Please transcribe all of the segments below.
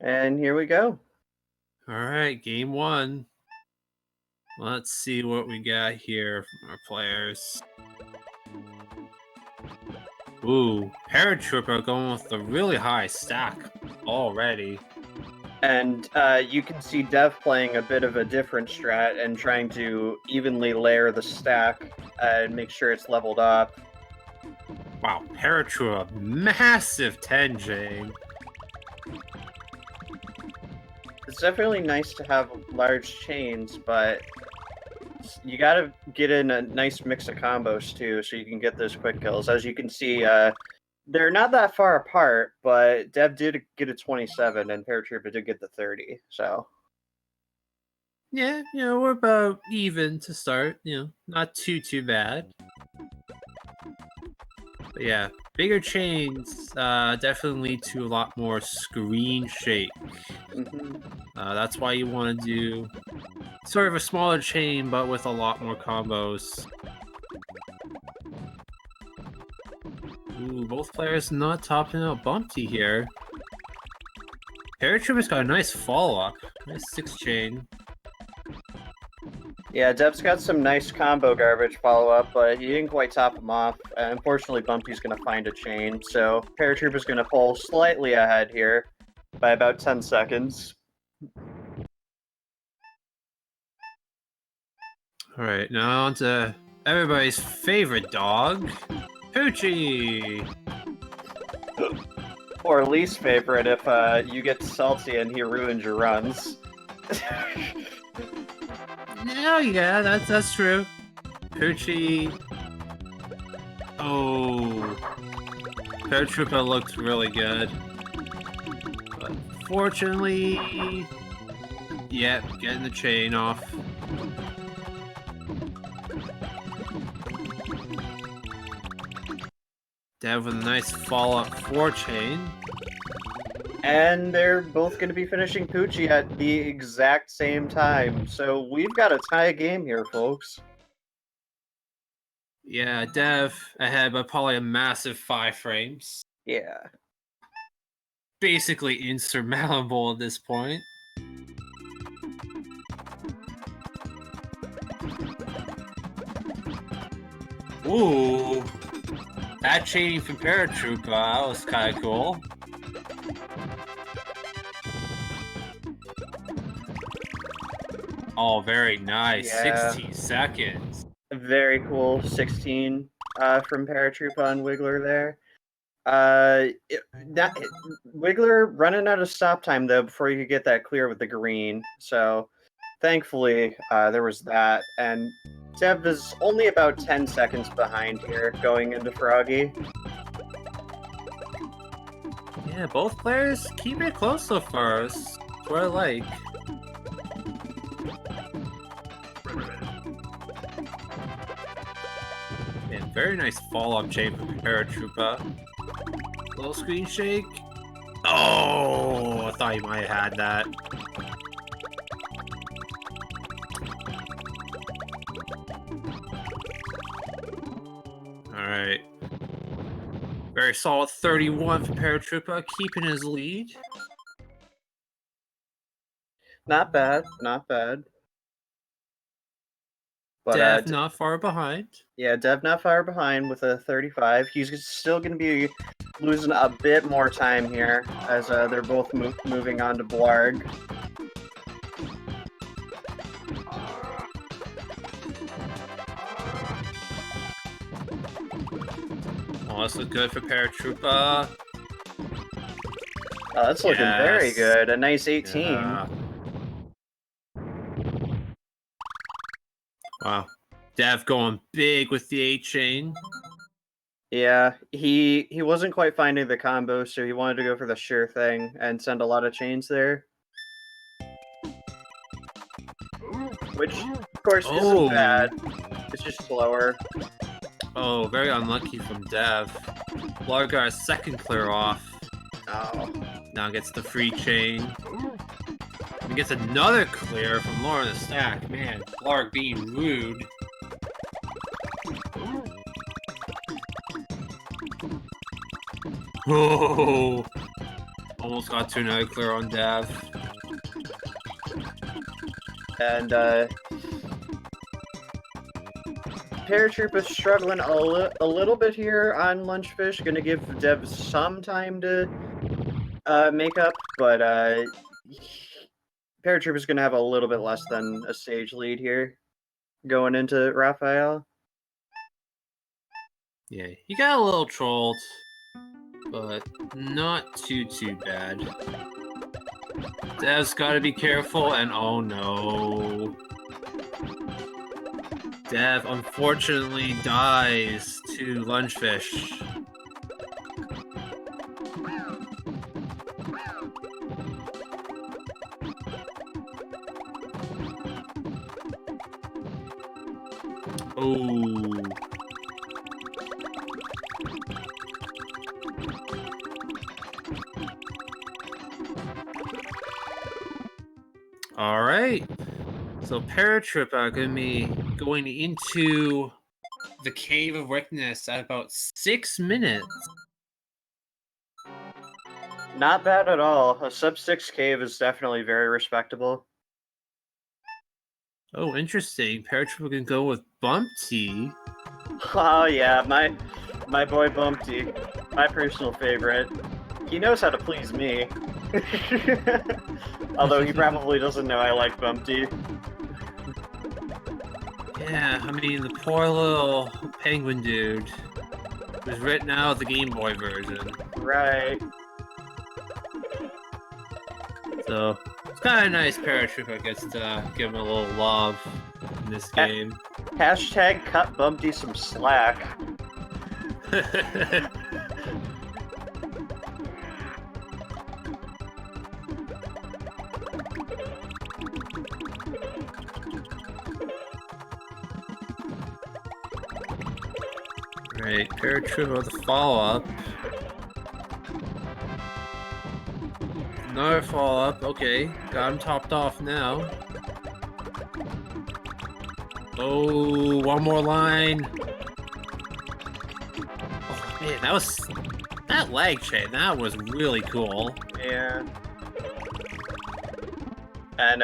And here we go. All right, game one. Let's see what we got here from our players. Ooh, Paratroopa going with the really high stack already. And you can see Dev playing a bit of a different strat and trying to evenly layer the stack and make sure it's leveled up. Wow, Paratroopa, massive 10 chain. It's definitely nice to have large chains, but you gotta get in a nice mix of combos too, so you can get those quick kills. As you can see, they're not that far apart, but Dev did get a 27 and Paratroopa did get the 30, so. Yeah, we're about even to start, not too bad. But yeah, bigger chains definitely lead to a lot more screen shake. That's why you want to do sort of a smaller chain, but with a lot more combos. Ooh, both players not topping out Bumpty here. Paratroopa's got a nice follow-up. Nice 6 chain. Yeah, Dev's got some nice combo garbage follow-up, but he didn't quite top him off. Unfortunately, Bumpty's going to find a chain, so Paratroopa's going to pull slightly ahead here by about 10 seconds. Alright, now on to everybody's favorite dog, Poochie! Or least favorite if you get salty and he ruins your runs. Yeah, that's true. Poochie. Oh, Paratroopa looked really good, but fortunately, yep, getting the chain off. Dev with a nice follow-up 4 chain. And they're both going to be finishing Poochie at the exact same time. So we've got a tie game here, folks. Yeah, Dev ahead by probably a massive 5 frames. Yeah. Basically insurmountable at this point. Ooh. That chaining from Paratroopa, that was kind of cool. Oh, very nice. Yeah. 16 seconds. Very cool. 16 from Paratroopa and Wiggler there. Wiggler running out of stop time, though, before you could get that clear with the green. So, thankfully, there was that. And Dev is only about 10 seconds behind here going into Froggy. Yeah, both players keep it close so far. That's what I like. And very nice follow-up chain from Paratroopa. Little screen shake. Oh, I thought you might have had that. Alright. Very solid 31 for Paratroopa, keeping his lead. Not bad, not bad. But, Dev not far behind. Yeah, Dev not far behind with a 35. He's still going to be losing a bit more time here as they're both moving on to Blarg. Oh, this looks good for Paratroopa. Oh, that's looking very good. A nice 18. Yeah. Wow. Dev going big with the 8 chain. Yeah, he wasn't quite finding the combo, so he wanted to go for the sure thing and send a lot of chains there. Which, of course, isn't bad. It's just slower. Oh, very unlucky from Dev. Blarg got a second clear off. Oh. Now gets the free chain. He gets another clear from Lauren the stack. Man, Blarg being rude. Oh, Almost got to another clear on Dev. And Paratroopa's struggling a little bit here on Lunchfish. Gonna give Dev some time to make up, but Paratroopa's gonna have a little bit less than a stage lead here going into Raphael. Yeah, he got a little trolled, but not too bad. Dev's got to be careful, and oh no. Dev unfortunately dies to Lunchfish. Oh. All right. So Paratroopa gonna be going into the Cave of Witness at about 6 minutes. Not bad at all. A sub-6 cave is definitely very respectable. Oh, interesting. Paratroopa can go with Bumpty. Oh yeah, my boy Bumpty, my personal favorite. He knows how to please me. Although he probably doesn't know I like Bumpty. Yeah, I mean, the poor little penguin dude was written out the Game Boy version. Right. So, it's kind of nice Paratroopa gets to give him a little love in this game. Hashtag cut Bumpty some slack. Right, Paratroopa with a follow-up. Another follow-up, okay. Got him topped off now. Oh, one more line. Oh man, that lag chain, that was really cool. Yeah. And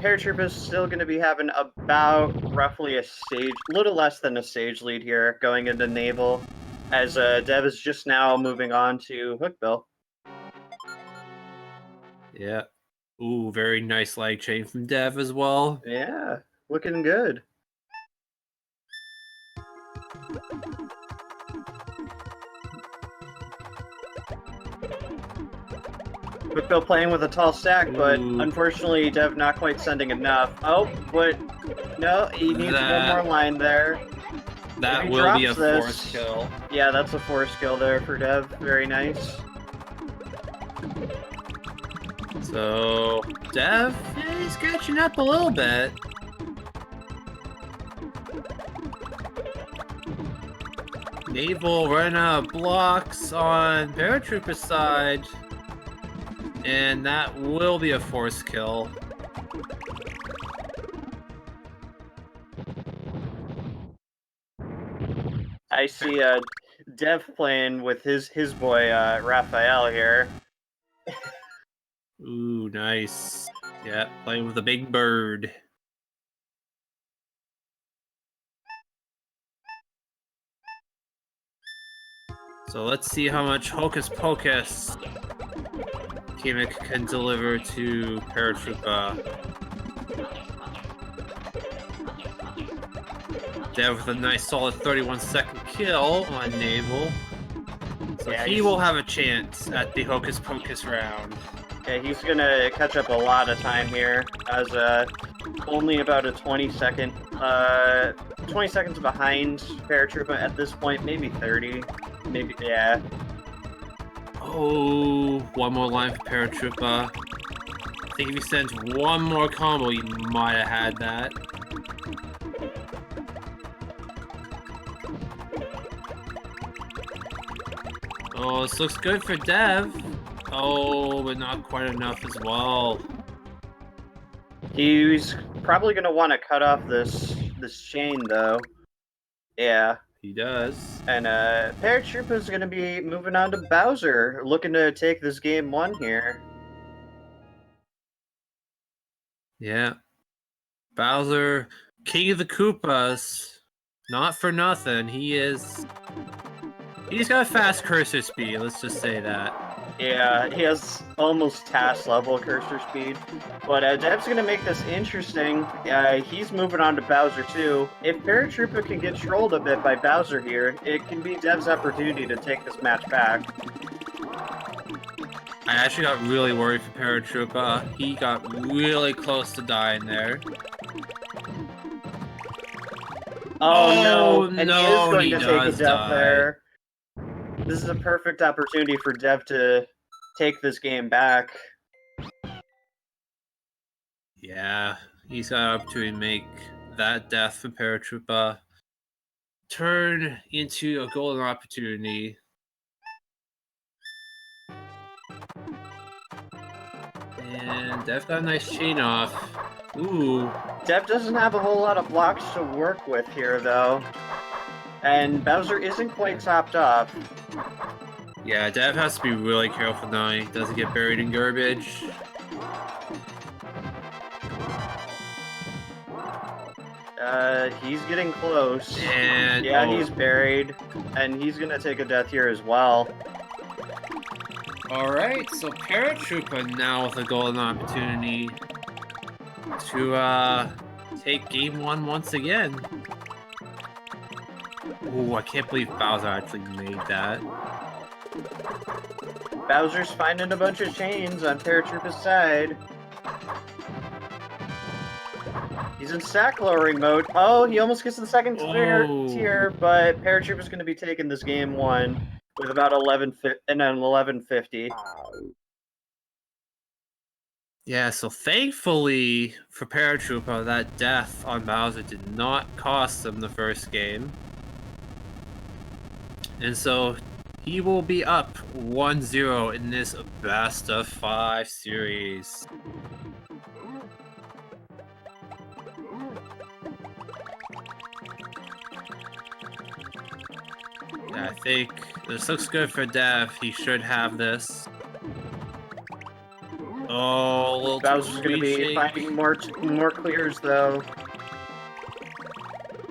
Paratroopa's still going to be having about roughly a little less than a stage lead here going into Naval, as Dev is just now moving on to Hookbill. Yeah. Ooh, very nice lag chain from Dev as well. Yeah, looking good. Hookbill playing with a tall stack, but unfortunately Dev not quite sending enough. Oh, but no, he needs one more line there. That will be a force kill. Yeah, that's a force kill there for Dev. Very nice. So, Dev, yeah, he's catching up a little bit. Naval running out of blocks on Paratroopa's side. And that will be a force kill. I see Dev playing with his boy Raphael here. Ooh, nice. Yeah, playing with a big bird. So let's see how much Hocus Pocus Kamek can deliver to Paratroopa. Dev with a nice solid 31-second kill on Naval. So yeah, he will have a chance at the Hocus Pocus round. Yeah, he's gonna catch up a lot of time here, as only about a 20 seconds behind Paratroopa at this point, maybe 30, maybe, yeah. Oh, one more line for Paratroopa. I think if he sends one more combo, he might have had that. Oh, this looks good for Dev. Oh, but not quite enough as well. He's probably going to want to cut off this chain, though. Yeah, he does. And Paratroopa is going to be moving on to Bowser, looking to take this game 1 here. Yeah. Bowser, King of the Koopas, not for nothing. He's got fast cursor speed, let's just say that. Yeah, he has almost task level cursor speed. But Dev's going to make this interesting. He's moving on to Bowser too. If Paratroopa can get trolled a bit by Bowser here, it can be Dev's opportunity to take this match back. I actually got really worried for Paratroopa. He got really close to dying there. Oh no, and no, he is going to take a does death die. there. This is a perfect opportunity for Dev to take this game back. Yeah, he's got an opportunity to make that death for Paratroopa turn into a golden opportunity. And Dev got a nice chain off. Ooh. Dev doesn't have a whole lot of blocks to work with here, though. And Bowser isn't quite topped off. Yeah, Dev has to be really careful now. He doesn't get buried in garbage. He's getting close. And yeah, he's buried. And he's gonna take a death here as well. Alright, so Paratroopa now with a golden opportunity to take game 1 once again. Ooh, I can't believe Bowser actually made that. Bowser's finding a bunch of chains on Paratroopa's side. He's in stack lowering mode. Oh, he almost gets to the second tier, but Paratroopa's going to be taking this game 1 with about 1150. Yeah, so thankfully for Paratroopa, that death on Bowser did not cost him the first game. And so he will be up 1-0 in this best of 5 series. Yeah, I think this looks good for Dev. He should have this. Oh, a little Bowser's going to be finding more clears, though.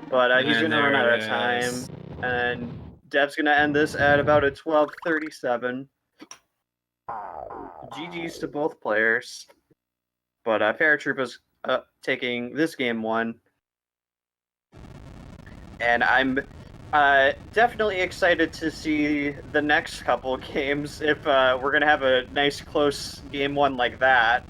But he's going to run out of time. And Dev's going to end this at about a 12:37. GG's to both players. But Paratroopa's taking this game 1. And I'm definitely excited to see the next couple games if we're going to have a nice close game 1 like that.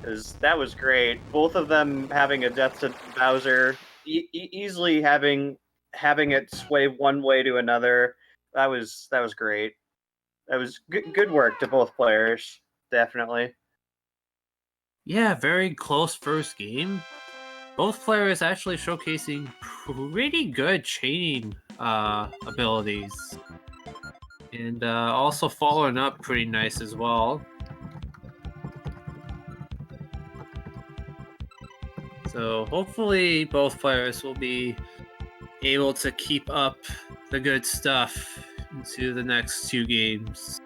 Because that was great. Both of them having a death to Bowser, easily having it sway one way to another. That was great. That was good work to both players, definitely. Yeah, very close first game. Both players actually showcasing pretty good chaining abilities. And also following up pretty nice as well. So hopefully both players will be able to keep up the good stuff into the next 2 games.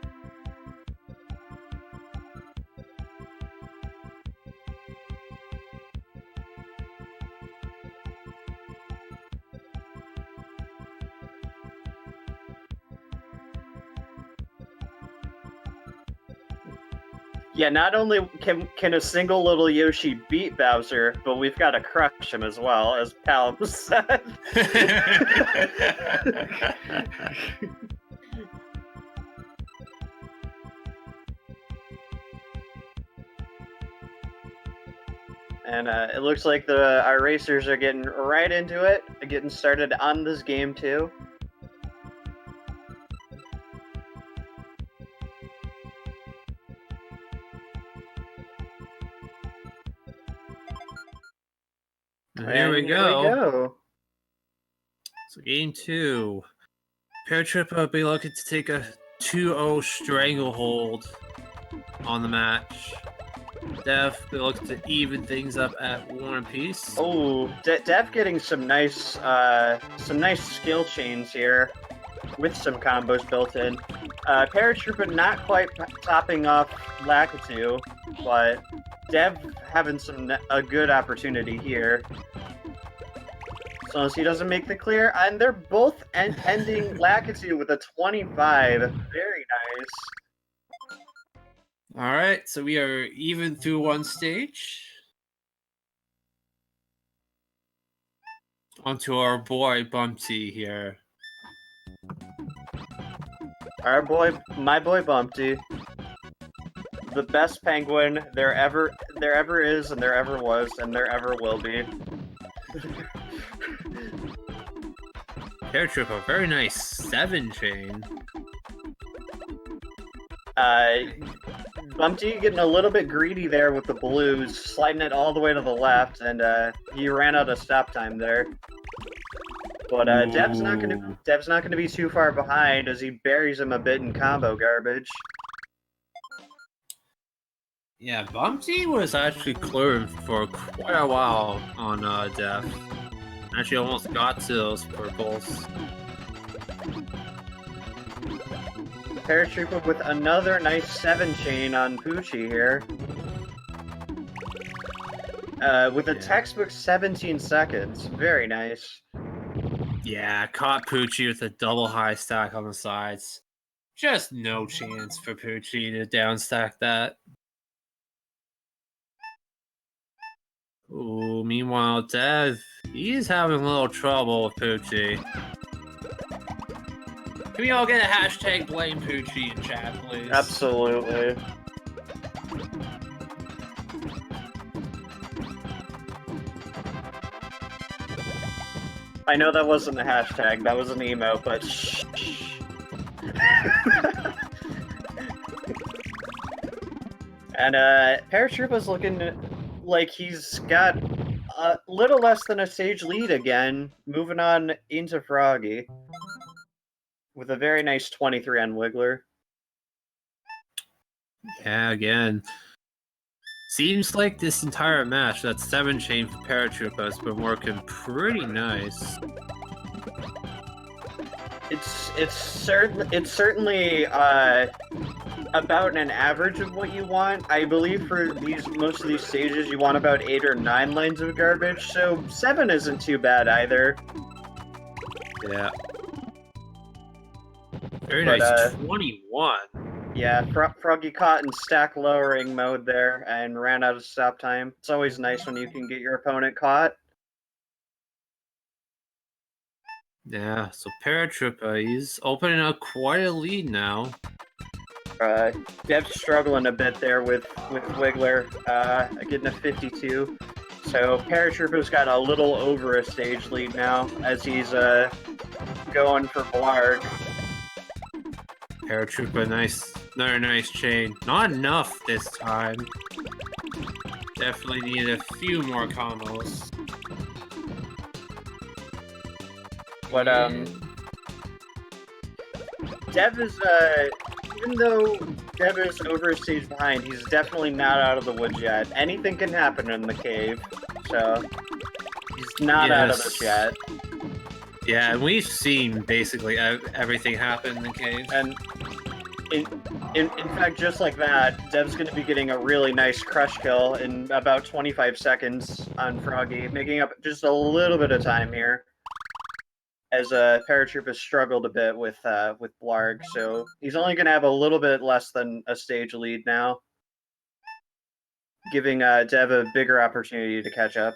Yeah, not only can a single little Yoshi beat Bowser, but we've got to crush him as well, as Palom said. And it looks like our racers are getting right into it, getting started on this game too. Here we go. So game 2. Paratroopa will be looking to take a 2-0 stranglehold on the match. Dev looks to even things up at 1 apiece. Oh, Dev getting some nice skill chains here with some combos built in. Paratroopa not quite topping off Lakitu, but Dev having a good opportunity here. As long as he doesn't make the clear, and they're both ending Lakitu with a 25. Very nice. All right, so we are even through 1 stage. Onto our boy Bumpty here. My boy Bumpty, the best penguin there ever is, and there ever was, and there ever will be. Paratroopa, very nice 7 chain. Bumpty getting a little bit greedy there with the blues, sliding it all the way to the left, and he ran out of stop time there. But Dev's not gonna be too far behind as he buries him a bit in combo garbage. Yeah, Bumpty was actually clearing for quite a while on Dev. Actually almost got to those purples. Paratroopa with another nice 7 chain on Poochie here. With a textbook 17 seconds. Very nice. Yeah, caught Poochie with a double high stack on the sides. Just no chance for Poochie to downstack that. Ooh, meanwhile, Dev, he's having a little trouble with Poochie. Can we all get a hashtag blame Poochie in chat, please? Absolutely. I know that wasn't a hashtag, that was an emo, but shh. And Paratroopa's looking like he's got a little less than a stage lead again, moving on into Froggy. With a very nice 23 on Wiggler. Yeah, again. Seems like this entire match, that 7 chain for Paratroopa has been working pretty nice. It's certainly about an average of what you want. I believe for most of these stages you want about 8 or 9 lines of garbage, so 7 isn't too bad either. Yeah. Very nice 21. Yeah, Froggy caught in stack lowering mode there and ran out of stop time. It's always nice when you can get your opponent caught. Yeah, so Paratroopa, he's opening up quite a lead now. Dev's struggling a bit there with Wiggler, getting a 52. So Paratroopa's got a little over a stage lead now as he's going for Blarg. Paratroopa, another nice chain. Not enough this time. Definitely needed a few more combos. But Dev is even though Dev is over a stage behind, he's definitely not out of the woods yet. Anything can happen in the cave, so he's not out of this yet. Yeah, and we've seen basically everything happen in the cave. And in fact, just like that, Dev's going to be getting a really nice crush kill in about 25 seconds on Froggy, making up just a little bit of time here. As Paratroopa has struggled a bit with Blarg, so he's only going to have a little bit less than a stage lead now, giving Dev a bigger opportunity to catch up.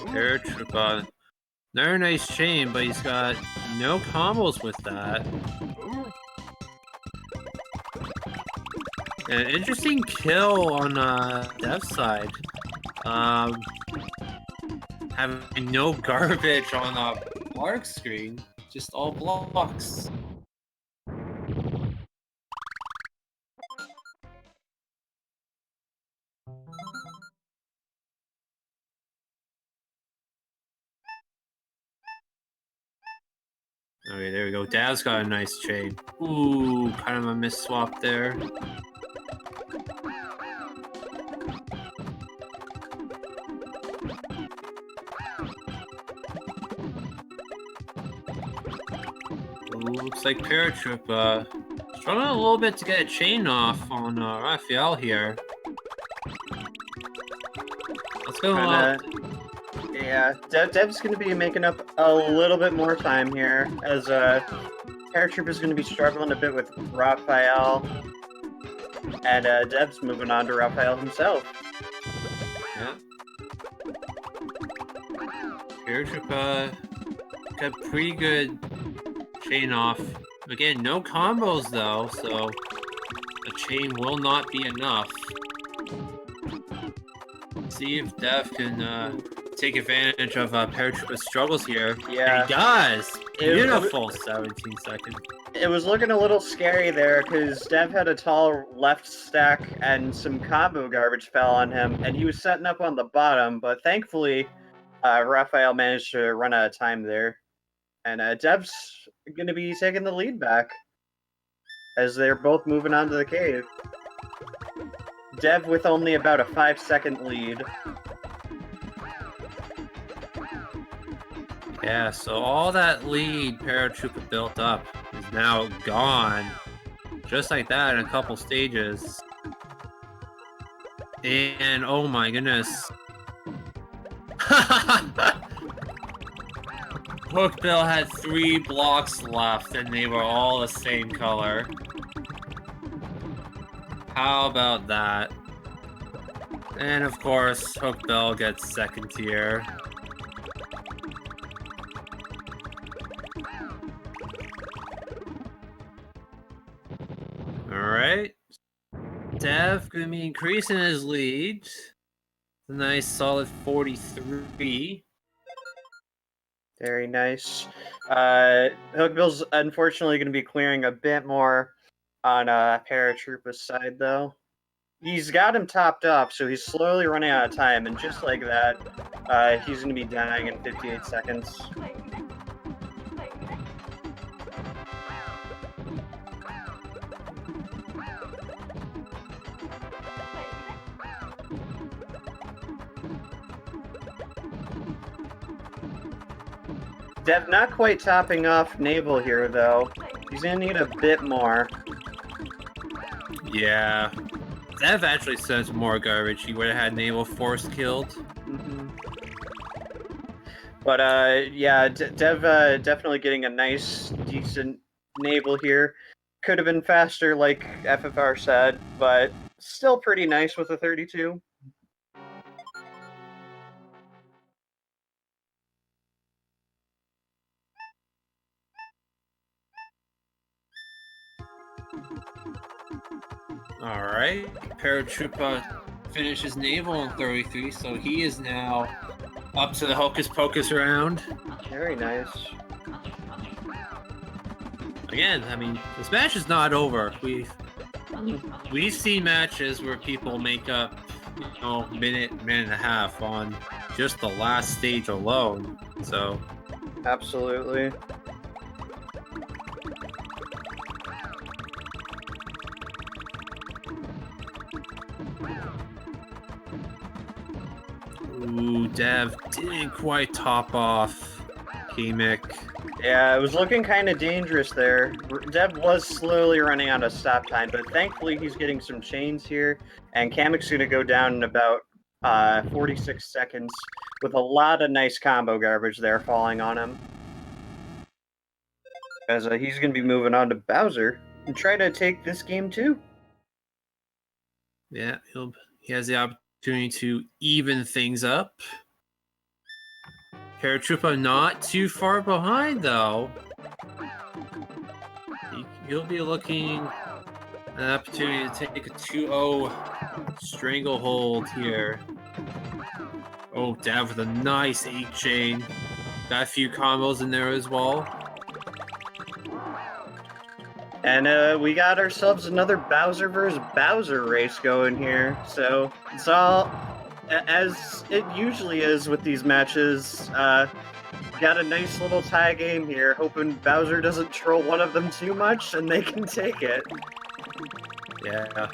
Paratroopa, another nice chain, but he's got no combos with that. An interesting kill on Dev's side. Having no garbage on Blarg screen, just all blocks. Okay, there we go. Dav's got a nice chain. Ooh, kind of a miss swap there. Looks like Paratroopa struggling a little bit to get a chain off on Raphael here. Let's go out. Yeah, Dev's going to be making up a little bit more time here, as Paratroopa's going to be struggling a bit with Raphael, and Dev's moving on to Raphael himself. Yeah. Paratroopa got pretty good chain off. Again, no combos though, so a chain will not be enough. See if Dev can take advantage of Paratroopa's struggles here. Yeah. And he does! Beautiful 17 seconds. It was looking a little scary there, because Dev had a tall left stack and some combo garbage fell on him, and he was setting up on the bottom, but thankfully, Raphael managed to run out of time there. And Dev's going to be taking the lead back, as they're both moving on to the cave. Dev with only about a 5-second lead. Yeah, so all that lead Paratroopa built up is now gone. Just like that in a couple stages. And oh my goodness. Hookbill had 3 blocks left and they were all the same color. How about that? And of course, Hookbill gets second tier. Alright. Dev gonna be increasing his lead. A nice solid 43. Very nice. Hookbill's unfortunately going to be clearing a bit more on Paratroopa's side, though. He's got him topped up, so he's slowly running out of time, and just like that, he's going to be dying in 58 seconds. Dev not quite topping off Naval here, though. He's gonna need a bit more. Yeah. Dev actually sends more garbage. He would have had Naval force killed. Mm-hmm. But, yeah, Dev definitely getting a nice, decent Naval here. Could have been faster, like FFR said, but still pretty nice with a 32. Alright, Paratroopa finishes Naval in 33, so he is now up to the Hocus Pocus round. Very nice. Again, I mean, this match is not over. We've seen matches where people make up, minute and a half on just the last stage alone, so... Absolutely. Ooh, Dev didn't quite top off Kamek. Yeah, it was looking kind of dangerous there. Dev was slowly running out of stop time, but thankfully he's getting some chains here, and Kamek's going to go down in about 46 seconds with a lot of nice combo garbage there falling on him. As he's going to be moving on to Bowser and try to take this game too. Yeah, he has the opportunity to even things up. Paratroopa not too far behind, though. He'll be looking at an opportunity to take a 2-0 stranglehold here. Oh, Dev with a nice 8 chain. Got a few combos in there as well. And we got ourselves another Bowser vs. Bowser race going here. So it's all as it usually is with these matches, got a nice little tie game here, hoping Bowser doesn't troll one of them too much and they can take it. Yeah.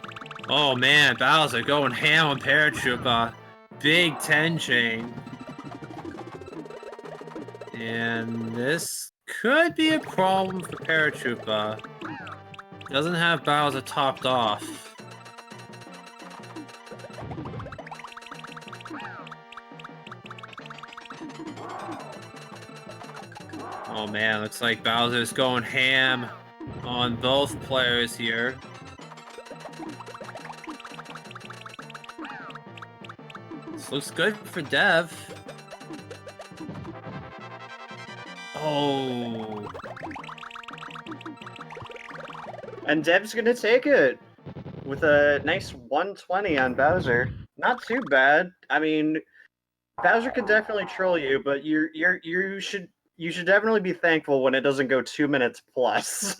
Oh man, Bowser going ham on Paratroopa. Big 10 chain. And this could be a problem for Paratroopa. Doesn't have Bowser topped off. Oh man, looks like Bowser's going ham on both players here. This looks good for Dev. Oh. And Dev's gonna take it with a nice 120 on Bowser. Not too bad. I mean, Bowser can definitely troll you, but you should definitely be thankful when it doesn't go 2 minutes plus.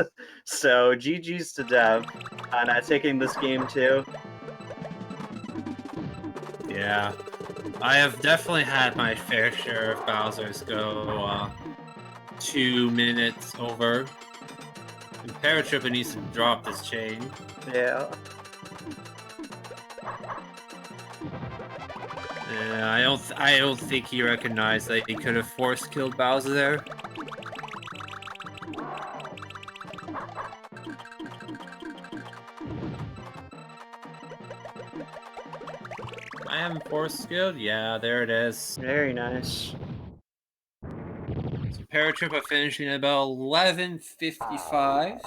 So GG's to Dev on taking this game too. Yeah, I have definitely had my fair share of Bowser's go 2 minutes over. And Paratroopa needs to drop this chain. Yeah. I don't think he recognized that he could have force killed Bowser there. I am force killed. Yeah, there it is. Very nice. So Paratroopa finishing at about 11:55.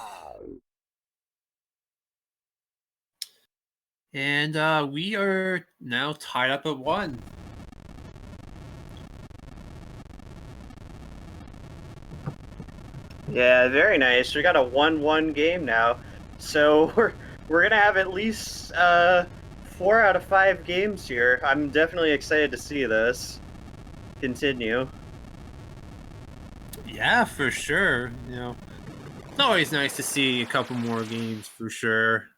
And we are now tied up at 1. Yeah, very nice. We got a 1-1 game now. So we're gonna have at least 4 out of 5 games here. I'm definitely excited to see this continue. Yeah, for sure. You know, it's always nice to see a couple more games for sure.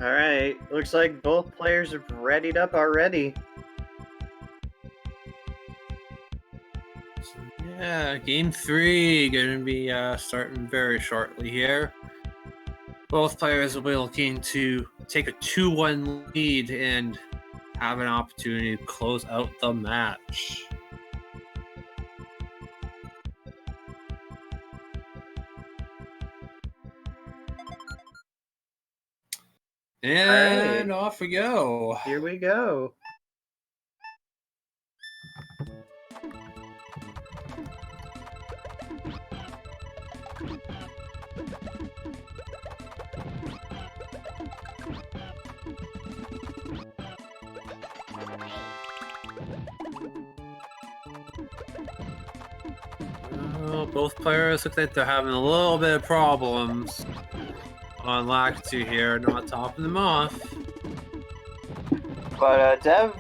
All right, looks like both players have readied up already. Yeah, game 3 going to be starting very shortly here. Both players will be looking to take a 2-1 lead and have an opportunity to close out the match. And right. off we go. Here we go. Well, both players look like they're having a little bit of problems on Lakitu here, not topping them off. But Dev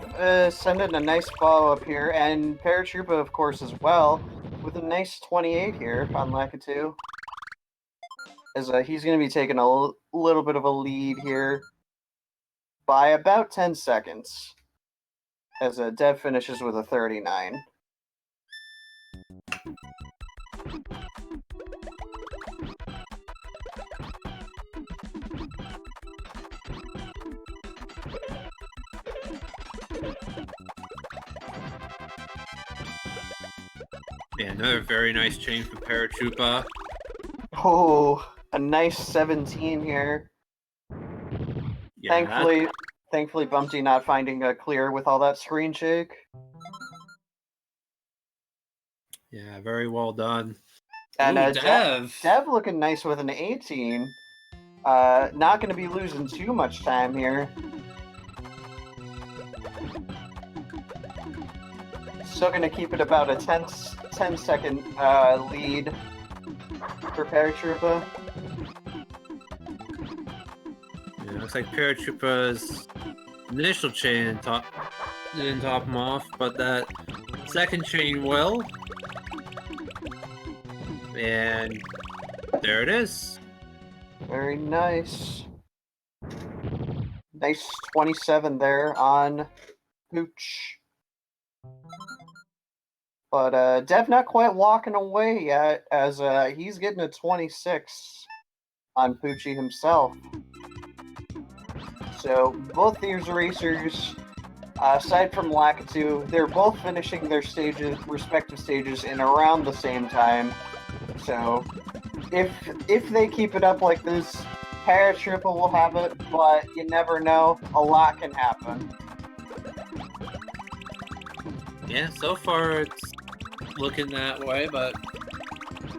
sending a nice follow-up here, and Paratroopa, of course, as well, with a nice 28 here on Lakitu. As he's going to be taking a little bit of a lead here by about 10 seconds. As Dev finishes with a 39. Yeah, another very nice chain for Paratroopa. Oh, a nice 17 here. Yeah. Thankfully, Bumpty not finding a clear with all that screen shake. Yeah, very well done. And Ooh, Dev. Dev looking nice with an 18. Not going to be losing too much time here. Still going to keep it about a 10-second lead for Paratroopa. Yeah, looks like Paratroopa's initial chain didn't top him off, but that second chain will. And there it is. Very nice. Nice 27 there on Pooch. But Dev not quite walking away yet, as he's getting a 26 on Poochie himself. So both these racers, aside from Lakitu, they're both finishing their respective stages in around the same time. So if they keep it up like this, Paratroopa will have it, but you never know. A lot can happen. Yeah, so far it's looking that way, but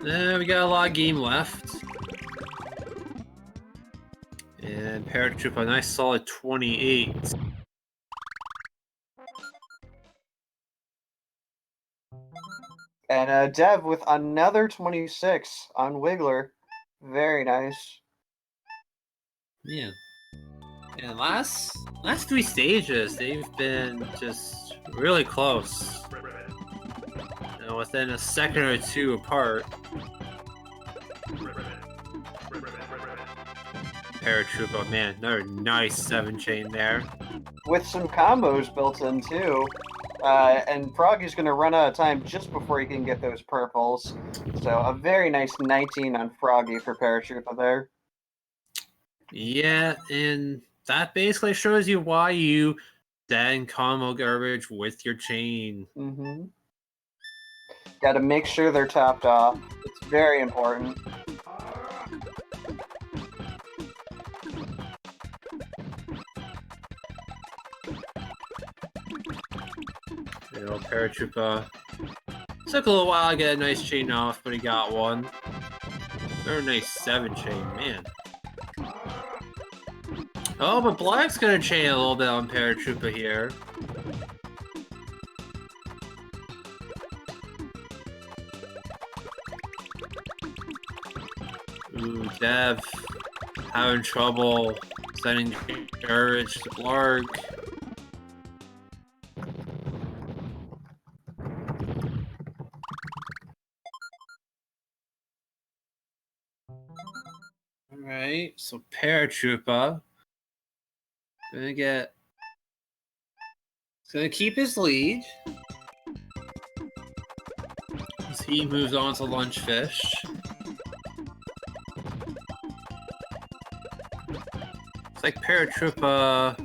we got a lot of game left. And Paratroopa, a nice solid 28. And Dev with another 26 on Wiggler. Very nice. Yeah. And last three stages, they've been just really close. You know, within a second or two apart. Paratroopa, man, another nice 7-chain there. With some combos built in too. And Froggy's going to run out of time just before he can get those purples. So a very nice 19 on Froggy for Paratroopa there. Yeah, and that basically shows you why you send combo garbage with your chain. Mm-hmm. Got to make sure they're topped off. It's very important. You know, Paratroopa took a little while to get a nice chain off, but he got one. Very nice 7-chain, man. Oh, but Black's gonna chain a little bit on Paratroopa here. Ooh, Dev having trouble sending garbage to Blarg. Alright, so Paratroopa gonna keep his lead as he moves on to Lunchfish. It's like Paratroopa,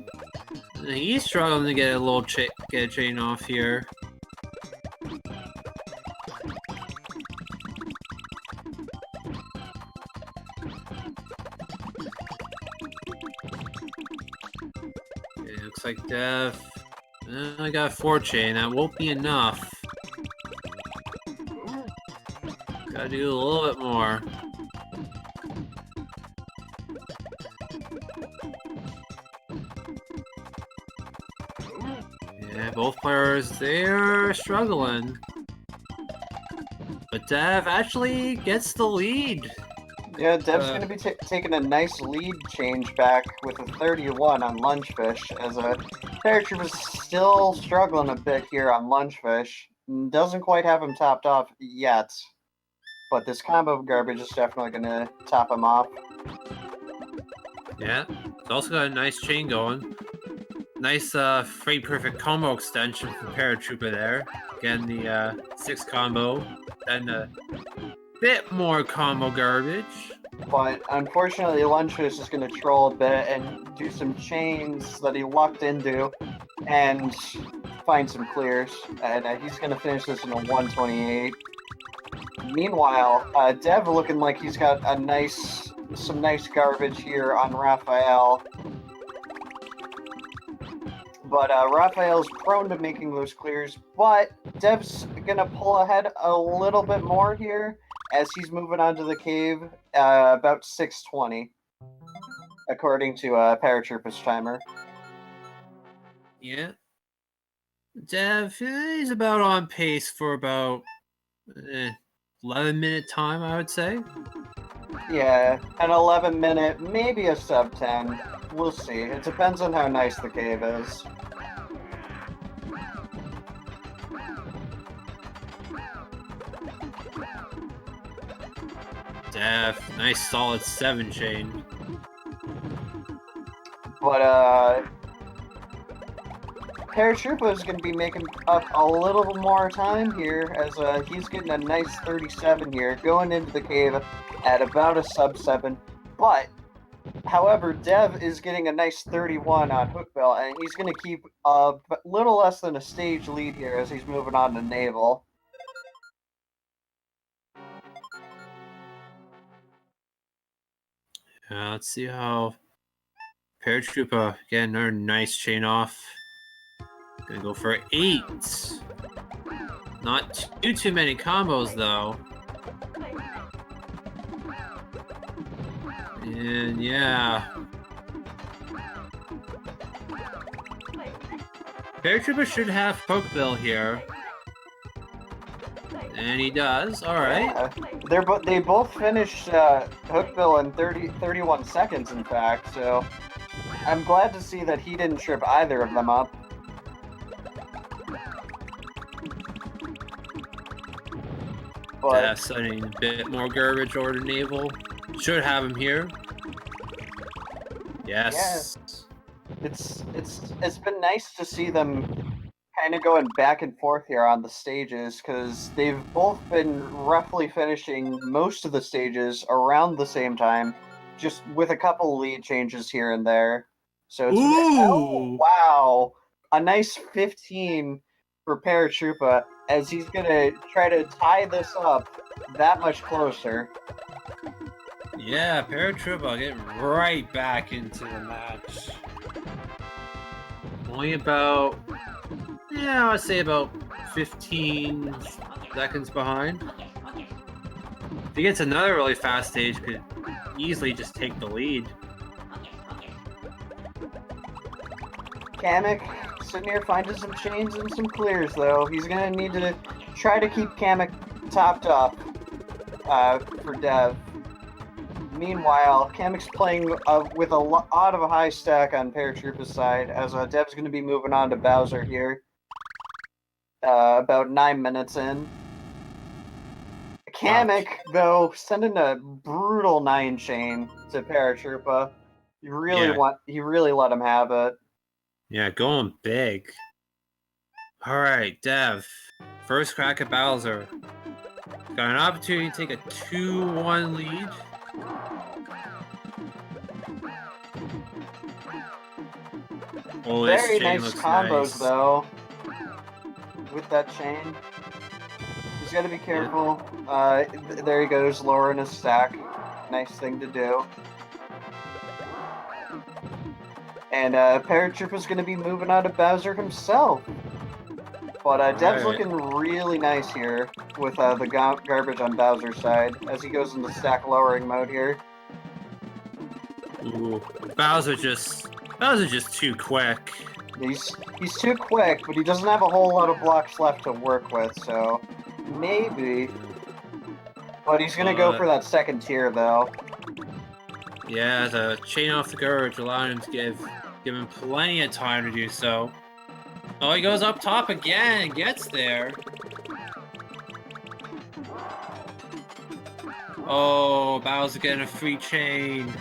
he's struggling to get a little get a chain off here. It looks like Dev. I got a 4-chain. That won't be enough. Gotta do a little bit more. Yeah, both players, they're struggling. But Dev actually gets the lead. Yeah, Dev's going to be taking a nice lead change back with a 31 on Lunchfish, as Paratroopa is still struggling a bit here on Lunchfish. Doesn't quite have him topped off yet, but this combo garbage is definitely going to top him off. Yeah, it's also got a nice chain going. Nice frame perfect combo extension from Paratroopa there. Again, the 6 combo, and a bit more combo garbage. But unfortunately, Lunchfish is going to troll a bit and do some chains that he lucked into and find some clears. And he's going to finish this in a 128. Meanwhile, Dev looking like he's got some nice garbage here on Raphael. But Raphael's prone to making those clears, but Dev's gonna pull ahead a little bit more here as he's moving on to the cave, about 6:20, according to Paratroopa's timer. Yeah. Dev, he's about on pace for about 11-minute time, I would say. Yeah, an 11-minute, maybe a sub 10. We'll see. It depends on how nice the cave is. Dev, nice solid 7 chain. But Paratroopa is going to be making up a little more time here as he's getting a nice 37 here, going into the cave at about a sub 7. But, however, Dev is getting a nice 31 on Hookbill, and he's going to keep a little less than a stage lead here as he's moving on to Naval. Let's see how Paratroopa getting another nice chain off. Gonna go for 8. Not too many combos though. And yeah. Paratroopa should have Hookbill here. And he does. Alright. Yeah. They both finished Hookbill in 31 seconds, in fact, so I'm glad to see that he didn't trip either of them up. But Sending a bit more garbage over to Naval. Should have him here. Yes. It's been nice to see them kind of going back and forth here on the stages, because they've both been roughly finishing most of the stages around the same time, just with a couple lead changes here and there. So it's oh wow, a nice 15 for Paratroopa as he's gonna try to tie this up that much closer. Yeah, Paratroopa getting right back into the match. Only about, I would say about 15 seconds behind. If he gets another really fast stage, could easily just take the lead. Kamek sitting here finding some chains and some clears, though. He's going to need to try to keep Kamek topped up for Dev. Meanwhile, Kamek's playing with a lot of a high stack on Paratroopa's side, as Dev's going to be moving on to Bowser here. About 9 minutes in. Kamek, though, sending a brutal 9 chain to Paratroopa. He really let him have it. Yeah, going big. Alright, Dev. First crack at Bowser. Got an opportunity to take a 2-1 lead. Oh, very nice combos, though, with that chain. He's got to be careful. There he goes, lowering his stack. Nice thing to do. And Paratroopa's going to be moving on to Bowser himself. But Dev's looking really nice here with the garbage on Bowser's side as he goes into stack lowering mode here. Ooh, Bowser's just too quick. He's too quick, but he doesn't have a whole lot of blocks left to work with, so maybe. But he's gonna go for that second tier, though. Yeah, the chain off the garbage allowing him to give him plenty of time to do so. Oh, he goes up top again and gets there. Oh, Bowser getting a free chain.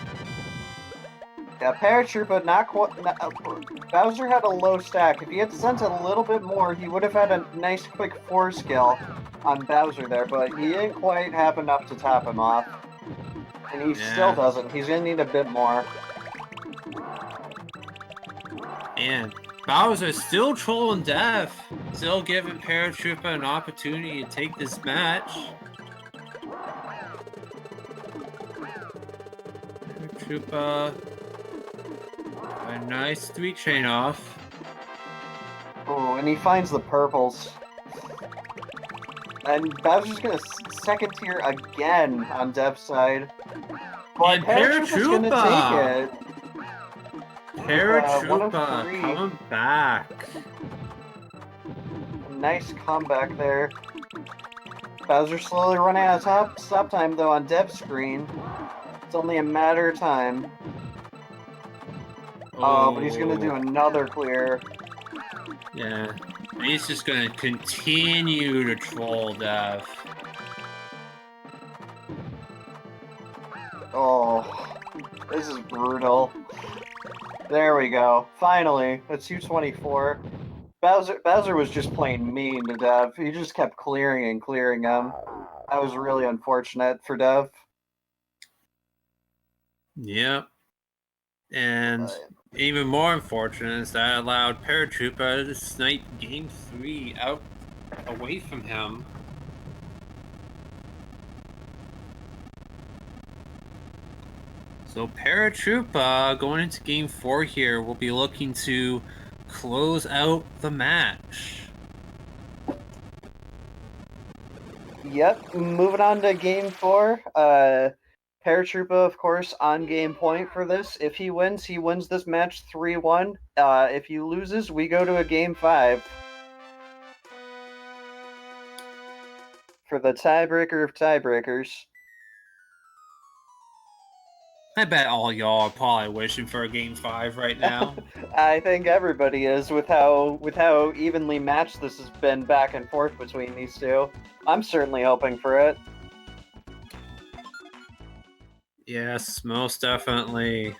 Yeah, Paratroopa, Bowser had a low stack. If he had sent a little bit more, he would have had a nice quick 4 skill on Bowser there, but he didn't quite have enough to top him off. And he still doesn't. He's gonna need a bit more. And Bowser's still trolling Dev. Still giving Paratroopa an opportunity to take this match. Paratroopa, a nice 3 chain off. and he finds the purples. And Bowser's gonna second tier again on Dev's side. But And Paratroopa's gonna Paratroopa! take it. Paratroopa 103. coming back. Nice comeback there. Bowser slowly running out of stop time though on Dev's screen. It's only a matter of time. Oh, but he's gonna do another clear. Yeah. He's just gonna continue to troll Dev. Oh, this is brutal. There we go. Finally, a 224. Bowser was just playing mean to Dev. He just kept clearing and clearing him. That was really unfortunate for Dev. Yep. And even more unfortunate is that allowed Paratroopa to snipe Game 3 out away from him. So Paratroopa going into Game 4 here will be looking to close out the match. Yep, moving on to Game 4. Paratroopa, of course, on game point for this. If he wins this match 3-1. If he loses, we go to a Game 5. For the tiebreaker of tiebreakers. I bet all y'all are probably wishing for a Game 5 right now. I think everybody is with how evenly matched this has been back and forth between these two. I'm certainly hoping for it. Yes, most definitely.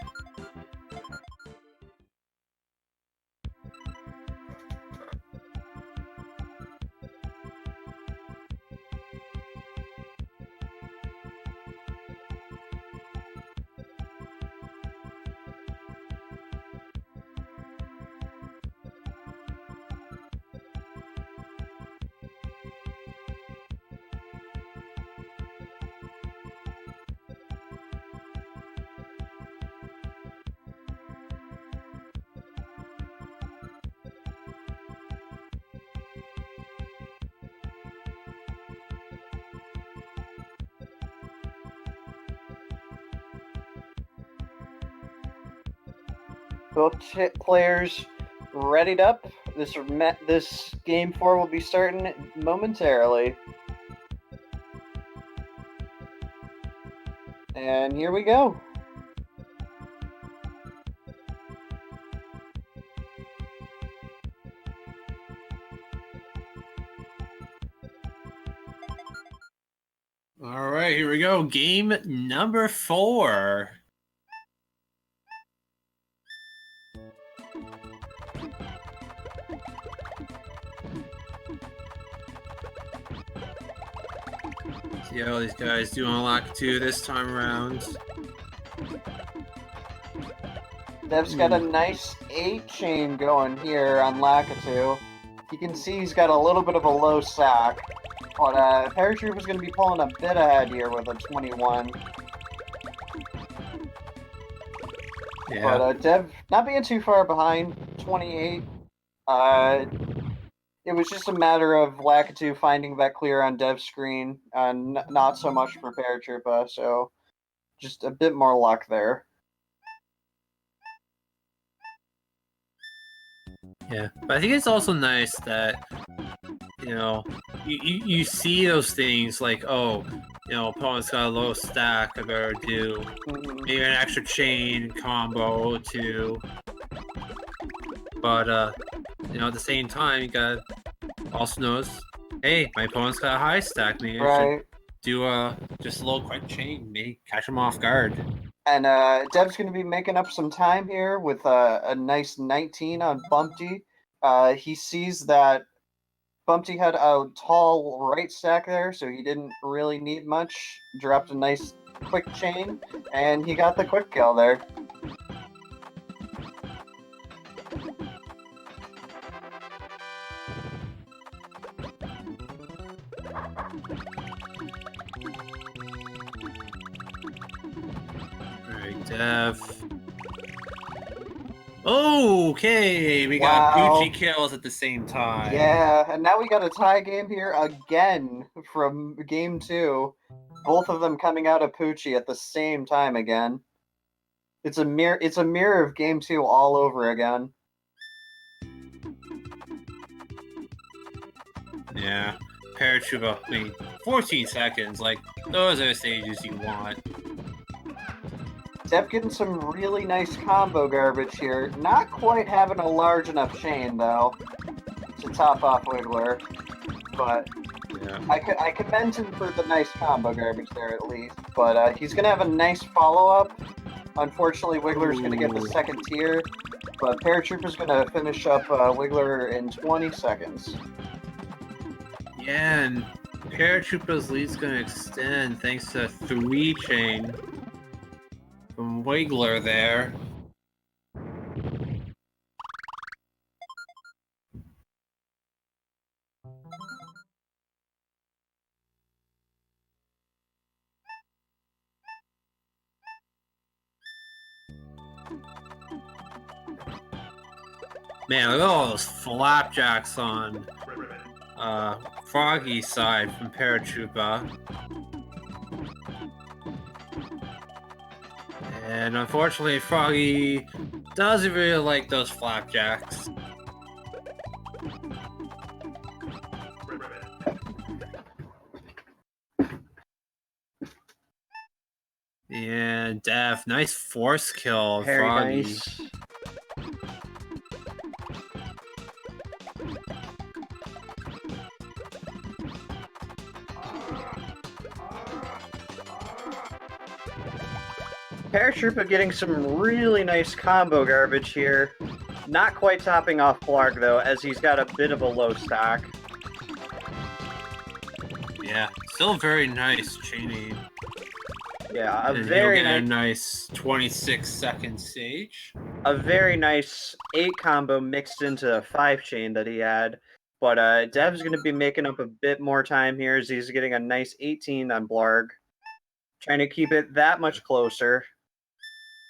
Both players readied up. This Game 4 will be starting momentarily. And here we go. All right, here we go. Game number 4. See how these guys do on Lakitu this time around. Dev's got a nice 8 chain going here on Lakitu. You can see he's got a little bit of a low sack. But Paratroopa's going to be pulling a bit ahead here with a 21. Yeah. But Dev not being too far behind, 28. It was just a matter of Lakitu finding that clear on Dev's screen, and not so much for Paratroopa, so just a bit more luck there. Yeah, but I think it's also nice that, you know, you see those things like, oh, you know, opponent's got a low stack, I better do maybe an extra chain combo or two. But, you know, at the same time, you got also notice, hey, my opponent's got a high stack, maybe I should do just a little quick chain, maybe catch him off guard. And Dev's going to be making up some time here with a nice 19 on Bumpty. He sees that Bumpty had a tall right stack there, so he didn't really need much. Dropped a nice quick chain, and he got the quick kill there. Alright, Dev. Okay, we got Gucci kills at the same time. Yeah, and now we got a tie game here again from game 2. Both of them coming out of Poochie at the same time again. It's a mirror of game 2 all over again. Yeah, Paratroopa, I mean, 14 seconds, like, those are stages you want. Dev getting some really nice combo garbage here. Not quite having a large enough chain, though, to top off Wiggler. But yeah. I commend him for the nice combo garbage there, at least. But he's going to have a nice follow-up. Unfortunately, Wiggler's going to get the second tier. But Paratroopa's going to finish up Wiggler in 20 seconds. Yeah, and Paratroopa's lead's going to extend thanks to 3 chain from Wiggler there. Man, look at all those flapjacks on Froggy's side from Paratroopa. And unfortunately, Froggy doesn't really like those flapjacks. And Dev, nice force kill, Very Froggy. Nice. Paratroopa getting some really nice combo garbage here. Not quite topping off Blarg, though, as he's got a bit of a low stock. Yeah, still very nice chaining. Yeah, a very nice 26-second stage. A very nice 8 combo mixed into a 5 chain that he had. But Dev's going to be making up a bit more time here as he's getting a nice 18 on Blarg. Trying to keep it that much closer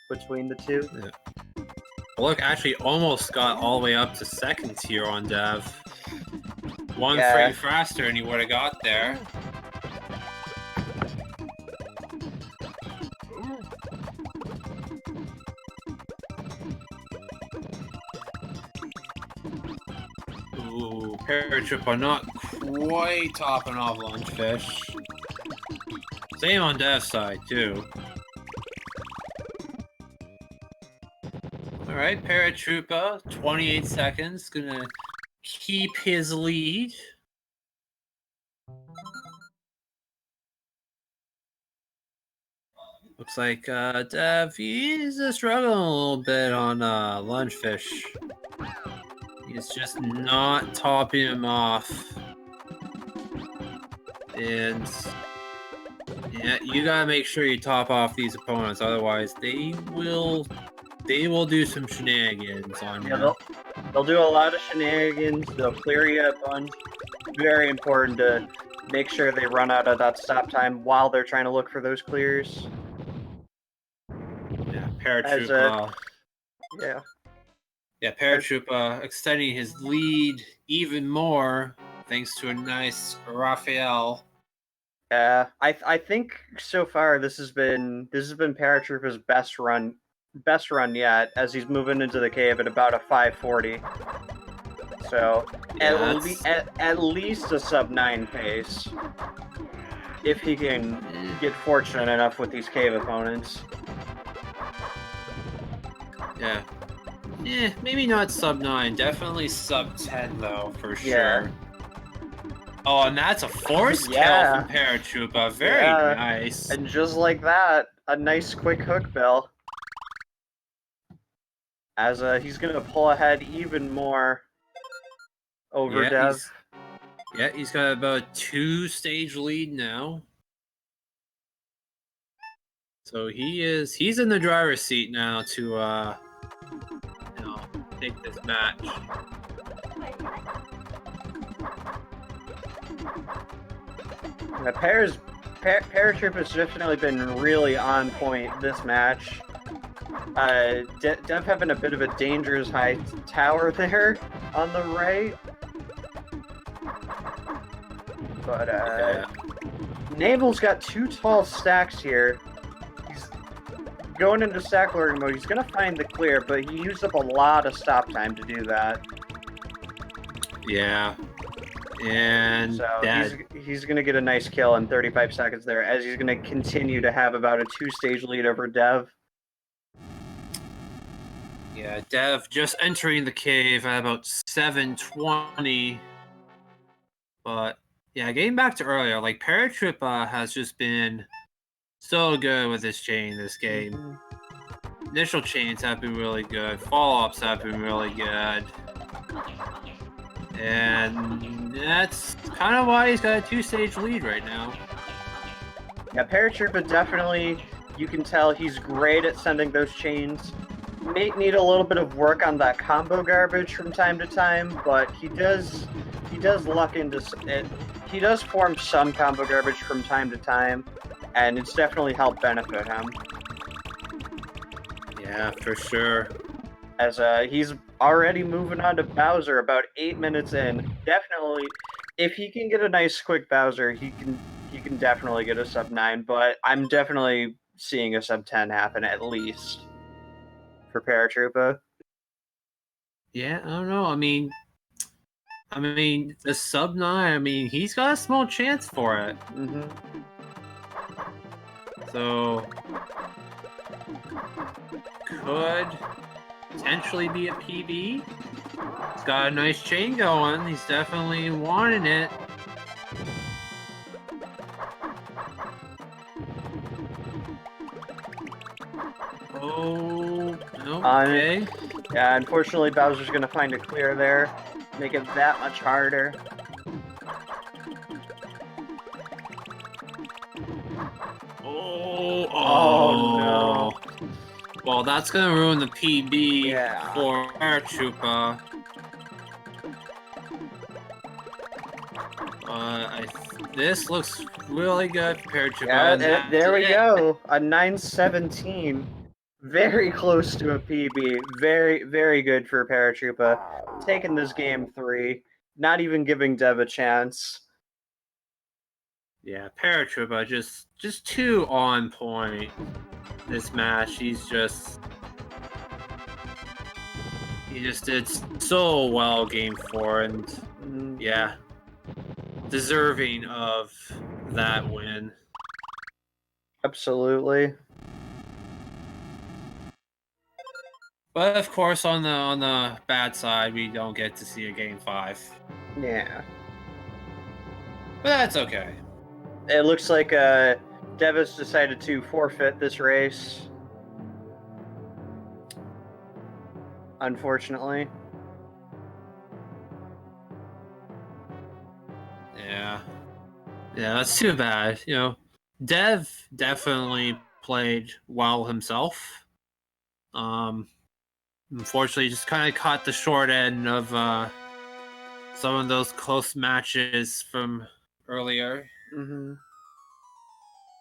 between the two. Yeah. Look, actually almost got all the way up to second tier on Dev. One frame faster and he would have got there. Ooh, Paratroopa not quite topping off Lunchfish. Same on Dev's side, too. Alright, Paratroopa, 28 seconds, gonna keep his lead. Looks like Dev, he's struggling a little bit on Lunchfish. He's just not topping him off. And yeah, you gotta make sure you top off these opponents, otherwise they will do some shenanigans on you. Yeah, they'll do a lot of shenanigans. They'll clear you a bunch. Very important to make sure they run out of that stop time while they're trying to look for those clears. Yeah, Paratroopa. Yeah, Paratroopa extending his lead even more thanks to a nice Raphael. Yeah, I think so far this has been Paratroopa's best run yet, as he's moving into the cave at about a 540. So at least a sub 9 pace, if he can get fortunate enough with these cave opponents. Yeah. Maybe not sub 9, definitely sub 10 though, for sure. Yeah. Oh, and that's a force kill from Paratroopa. Very nice. And just like that, a nice quick hook bill. As he's gonna pull ahead even more over Dev. He's got about a 2-stage lead now. So he's in the driver's seat now to take this match. Yeah, Paratroopa's definitely been really on point this match. Dev having a bit of a dangerous high tower there on the right. But Yeah. Naval's got 2 tall stacks here. He's going into stack lowering mode. He's going to find the clear, but he used up a lot of stop time to do that. Yeah. And so he's going to get a nice kill in 35 seconds there, as he's going to continue to have about a 2-stage lead over Dev. Yeah, Dev just entering the cave at about 7:20. But yeah, getting back to earlier, like Paratroopa has just been so good with this chain this game. Mm-hmm. Initial chains have been really good. Follow-ups have been really good. And that's kind of why he's got a 2-stage lead right now. Yeah, Paratroopa definitely, you can tell he's great at sending those chains. May need a little bit of work on that combo garbage from time to time, but he does luck into it. He does form some combo garbage from time to time, and it's definitely helped benefit him. Yeah, for sure. As he's already moving on to Bowser about 8 minutes in. Definitely, if he can get a nice quick Bowser, he can definitely get a sub 9. But I'm definitely seeing a sub 10 happen at least for Paratroopa. Yeah, I don't know. I mean, the sub 9. I mean, he's got a small chance for it. Mm-hmm. So could potentially be a PB. He's got a nice chain going. He's definitely wanting it. Oh, okay. Yeah, unfortunately, Bowser's going to find a clear there, make it that much harder. Oh no. Well, that's going to ruin the PB for Paratroopa. This looks really good for Paratroopa. Yeah, there we go. A 9:17. Very close to a PB. Very, very good for Paratroopa. Taking this game 3. Not even giving Dev a chance. Yeah, Paratroopa just too on point this match. He just did so well game 4, and yeah, deserving of that win. Absolutely. But of course, on the bad side, we don't get to see a game 5. Yeah. But that's okay. It looks like Dev has decided to forfeit this race. Unfortunately. Yeah, that's too bad. You know, Dev definitely played well himself. Unfortunately, just kind of caught the short end of some of those close matches from earlier. Mm-hmm.